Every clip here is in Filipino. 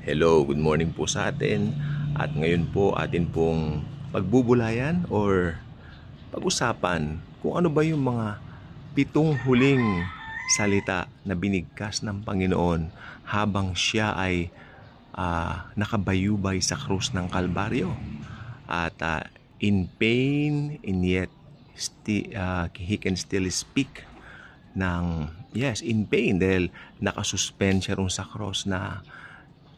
Hello, good morning po sa atin. At ngayon po atin pong pagbubulayan or pag-usapan kung ano ba yung mga pitong huling salita na binigkas ng Panginoon habang siya ay nakabayubay sa krus ng Kalbaryo. At in pain and yet he can still speak ng in pain dahil nakasuspend siya ron sa cross na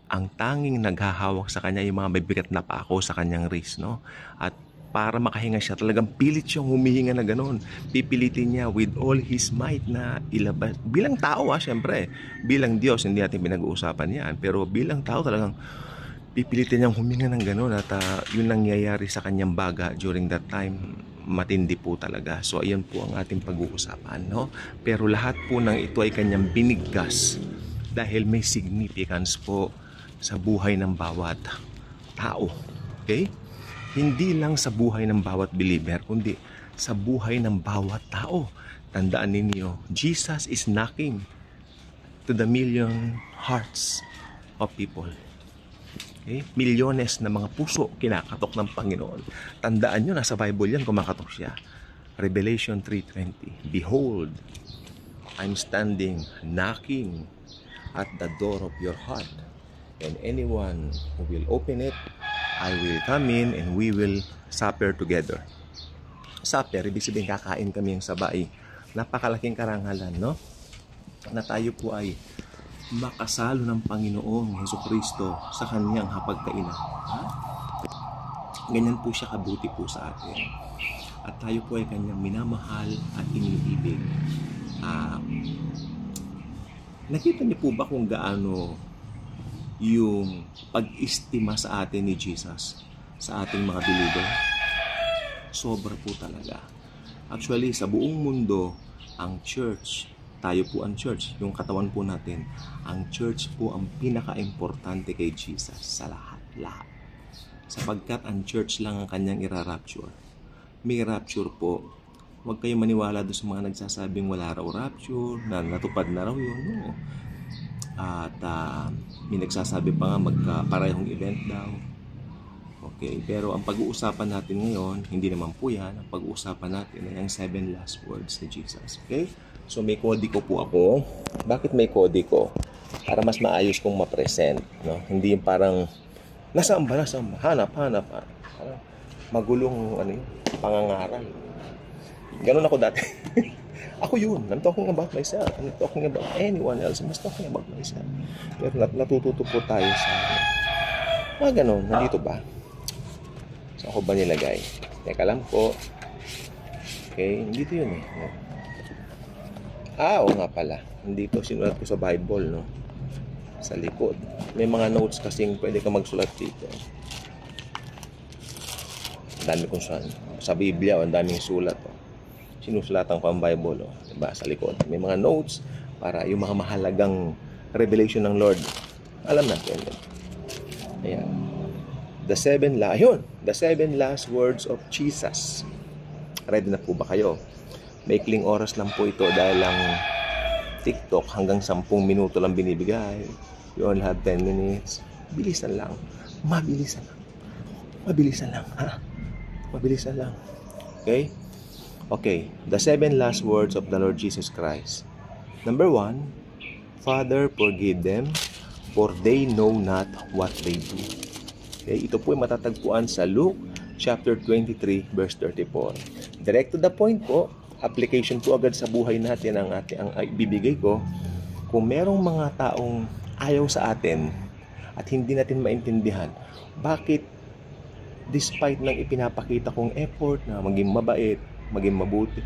ang tanging naghahawak sa kanya yung mga bibigat na pako sa kanyang wrist, no? At para makahinga siya, talagang pilit siyang humihinga na gano'n. Pipilitin niya with all his might na ilabas. Bilang tao, syempre. Bilang Diyos, hindi natin pinag-uusapan yan. Pero bilang tao, talagang pipilitin niyang huminga ng gano'n. At yun nangyayari sa kanyang baga during that time. Matindi po talaga. So, ayan po ang ating pag-uusapan, no? Pero lahat po ng ito ay kanyang binigkas dahil may significance po sa buhay ng bawat tao. Okay? Hindi lang sa buhay ng bawat believer, kundi sa buhay ng bawat tao. Tandaan ninyo, Jesus is knocking to the million hearts of people. Okay? Milyones na mga puso kinakatok ng Panginoon. Tandaan nyo, nasa Bible yan, kumakatok siya. Revelation 3:20. Behold, I'm standing, knocking at the door of your heart. And anyone who will open it, I will come in and we will supper together. Supper, ibig sabihin kakain kami ng sabay. Napakalaking karangalan, no? Na tayo po ay makasalo ng Panginoong Hesukristo sa kanyang hapagkainan. Ganyan po siya kabuti po sa atin. At tayo po ay kanyang minamahal at iniibig. Nakita niyo po ba kung gaano yung pag-istima sa atin ni Jesus sa ating mga believer? Sobra po talaga. Actually, sa buong mundo, ang church, tayo po ang church, yung katawan po natin, ang church po ang pinaka-importante kay Jesus sa lahat. Sapagkat ang church lang ang kanyang ira-rapture. May rapture po. Huwag kayong maniwala doon sa mga nagsasabing wala raw rapture, na natupad na raw yun. No. At may nagsasabi pa nga magkaparehong event daw. Okay, pero ang pag-uusapan natin ngayon, hindi naman po yan. Ang pag-uusapan natin ay ang 7 last words ni Jesus. Okay? So may kodiko po ako. Bakit may kodiko? Para mas maayos kong ma-present. No? Hindi yung parang, nasaan ba? Hanap. Magulong pangangaral. Ganun ako dati. Ako yun. I'm talking about myself. I'm not talking about anyone else. I'm just talking about myself. Pero natututo po tayo sa ganun. Nandito ba? So ako ba nilagay? Teka lang po. Okay. Nandito yun eh. Oo nga pala. Nandito sinulat ko sa Bible, no? Sa likod. May mga notes kasing pwede ka magsulat dito. Ang dami kong sa Biblia, ang daming sulat. Sinusulatan ko ang Bible, diba, sa likod. May mga notes para yung mga mahalagang revelation ng Lord. Alam natin. Ayan. The 7 last words of Jesus. Ready na po ba kayo? Maikling oras lang po ito dahil lang TikTok hanggang 10 minuto lang binibigay. You only have 10 minutes. Bilisan lang. Mabilisan lang. Ha? Mabilisan lang. Okay? Okay, the 7 last words of the Lord Jesus Christ. Number 1, Father, forgive them, for they know not what they do. Okay, ito po ay matatagpuan sa Luke chapter 23, verse 34. Direct to the point po, application po agad sa buhay natin ang ibibigay ko. Kung merong mga taong ayaw sa atin at hindi natin maintindihan, bakit despite ng ipinapakita kong effort na maging mabait, maging mabuti,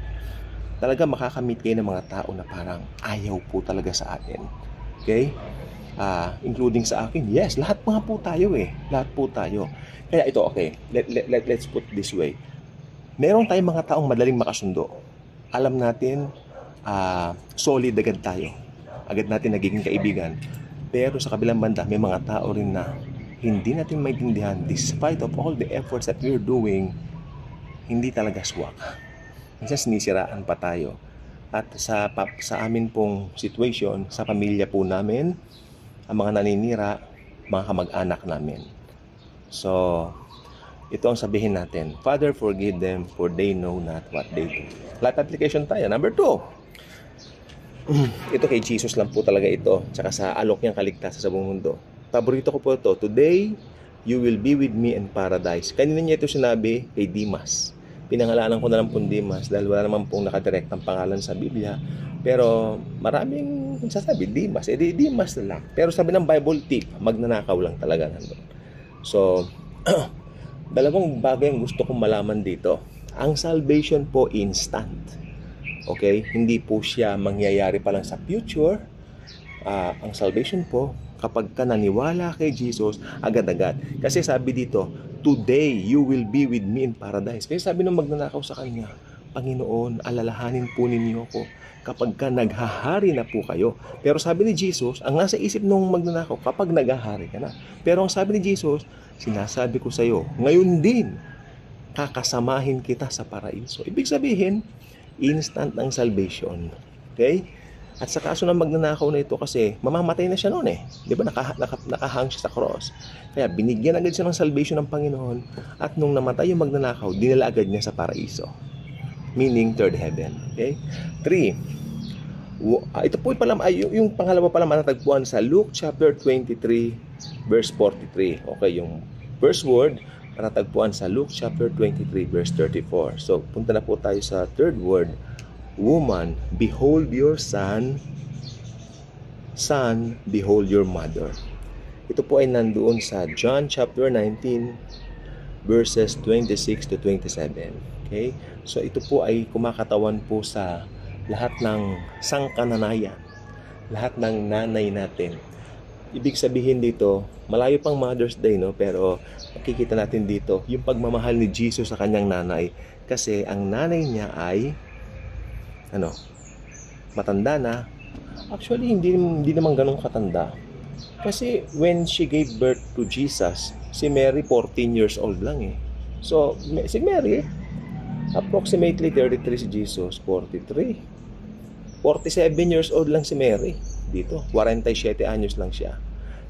talaga makakamit kayo ng mga tao na parang ayaw po talaga sa atin. Okay? Including sa akin. Yes, lahat mga po tayo eh. Lahat po tayo. Kaya ito, okay, let's put this way. Meron tayong mga taong madaling makasundo. Alam natin, solid agad tayo. Agad natin nagiging kaibigan. Pero sa kabilang banda, may mga tao rin na hindi natin maintindihan despite of all the efforts that we're doing, hindi talaga swak. Minsan sinisiraan pa tayo. At sa amin pong situation, sa pamilya po namin, ang mga naninira, mga kamag-anak namin. So, ito ang sabihin natin, Father, forgive them for they know not what they do. Life application tayo. Number 2. Ito kay Jesus lang po talaga ito. Tsaka sa alok niyang kaligtasan sa buong mundo. Paborito ko po ito. Today, you will be with me in paradise. Kanina niya ito sinabi kay Dimas. Pinangalanan ko na lang pong Dimas dahil wala naman pong nakadirektang pangalan sa Biblia. Pero maraming sasabi, Dimas. Dimas na lang. Pero sabi ng Bible tip, magnanakaw lang talaga nandun. So, dalawang bagay ang gusto kong malaman dito. Ang salvation po instant. Okay? Hindi po siya mangyayari pa lang sa future. Ang salvation po, kapag ka naniwala kay Jesus, agad-agad. Kasi sabi dito, today you will be with me in paradise. Kaya sabi nung magnanakaw sa kanya, Panginoon, alalahanin po ninyo ako kapag ka naghahari na po kayo. Pero sabi ni Jesus, ang nasa isip nung magnanakaw, kapag naghahari ka na. Pero ang sabi ni Jesus, sinasabi ko sa iyo, ngayon din, kakasamahin kita sa paraiso. Ibig sabihin, instant ang salvation. Okay? At sa kaso ng magnanakaw na ito kasi, mamamatay na siya noon eh. Di ba? Nakahang siya sa cross. Kaya binigyan agad siya ng salvation ng Panginoon. At nung namatay yung magnanakaw, dinala agad niya sa paraiso. Meaning third heaven. Okay? 3. Ito po pala, yung pangalawa pala matatagpuan sa Luke chapter 23 verse 43. Okay, yung first word matatagpuan sa Luke chapter 23 verse 34. So, punta na po tayo sa third word. Woman, behold your son. Son, behold your mother. Ito po ay nandoon sa John chapter 19 verses 26 to 27. Okay? So ito po ay kumakatawan po sa lahat ng sangkananayan, lahat ng nanay natin. Ibig sabihin dito, malayo pang Mother's Day, no? Pero makikita natin dito yung pagmamahal ni Jesus sa kanyang nanay. Kasi ang nanay niya ay matanda na. Actually, hindi naman ganun katanda. Kasi when she gave birth to Jesus, si Mary 14 years old lang eh. So, si Mary, approximately 33 si Jesus, 43. 47 years old lang si Mary dito. 47 anyos lang siya.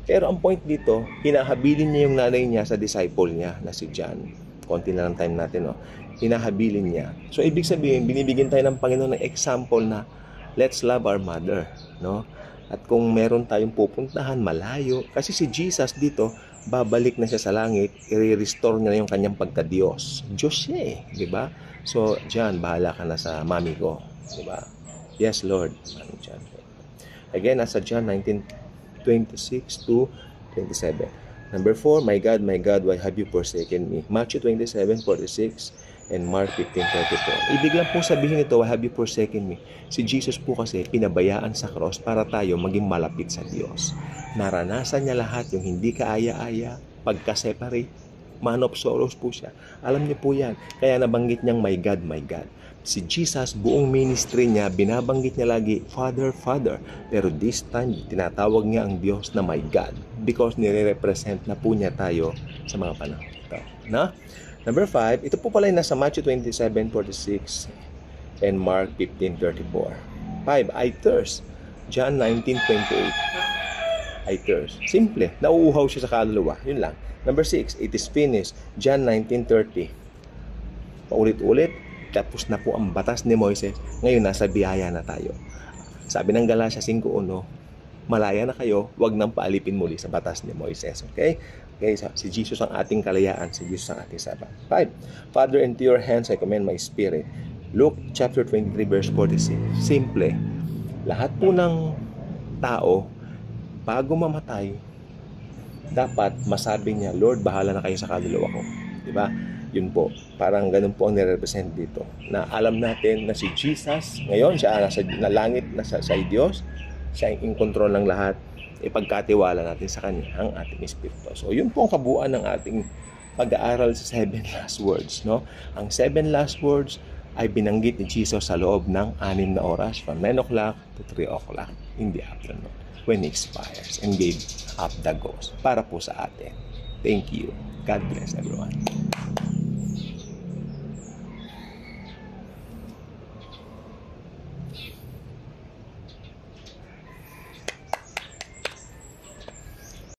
Pero ang point dito, hinahabilin niya yung nanay niya sa disciple niya na si John. Konti na lang time natin, no? Hinahabilin niya. So, ibig sabihin, binibigyan tayo ng Panginoon ng example na let's love our mother, no? At kung meron tayong pupuntahan malayo, kasi si Jesus dito, babalik na siya sa langit, i-restore niya na yung kanyang pagka-Diyos. Diyos siya eh, di ba? So, John, bahala ka na sa mami ko, di ba? Yes, Lord. John. Again, nasa John 19:26 to 27. Number 4, my God, why have you forsaken me? Matthew 27:46 and Mark 15:34. Ibig lang po sabihin ito, why have you forsaken me? Si Jesus po kasi pinabayaan sa cross para tayo maging malapit sa Diyos. Naranasan niya lahat yung hindi kaaya-aya, pagka-separate, man of sorrows po siya. Alam niyo po yan. Kaya nabanggit niyang my God, my God. Si Jesus, buong ministry niya, binabanggit niya lagi, Father, Father. Pero this time, tinatawag niya ang Diyos na my God because nire-represent na po niya tayo sa mga panahon ito. Na? Number 5, ito po pala yung nasa Matthew 27:46 and Mark 15:34. 5, I thirst. John 19:28. I thirst. Simple. Nauuhaw siya sa kaluluwa. Yun lang. Number 6, it is finished. John 19:30. Paulit-ulit. Tapos na po ang batas ni Moises. Ngayon, nasa biyaya na tayo. Sabi ng Galatia 5:1, malaya na kayo, wag nang paalipin muli sa batas ni Moises. Okay? Okay, si Jesus ang ating kalayaan, si Jesus ang ating sabat. 5. Father, into your hands I commend my spirit. Luke chapter 23 verse 46. Simple. Lahat po ng tao, bago mamatay, dapat masabi niya, Lord, bahala na kayo sa kaluluwa ko. Diba? Yun po, parang ganun po ang nire-represent dito. Na alam natin na si Jesus, ngayon, siya nasa langit, nasa Diyos, siya ang in control ng lahat, ipagkatiwala natin sa Kanya ang ating espiritu. So, yun po ang kabuuan ng ating pag-aaral sa 7 last words. No? Ang 7 last words ay binanggit ni Jesus sa loob ng 6 na oras, from 9 o'clock to 3 o'clock in the afternoon, when He expires and gave up the ghost para po sa atin. Thank you. God bless everyone.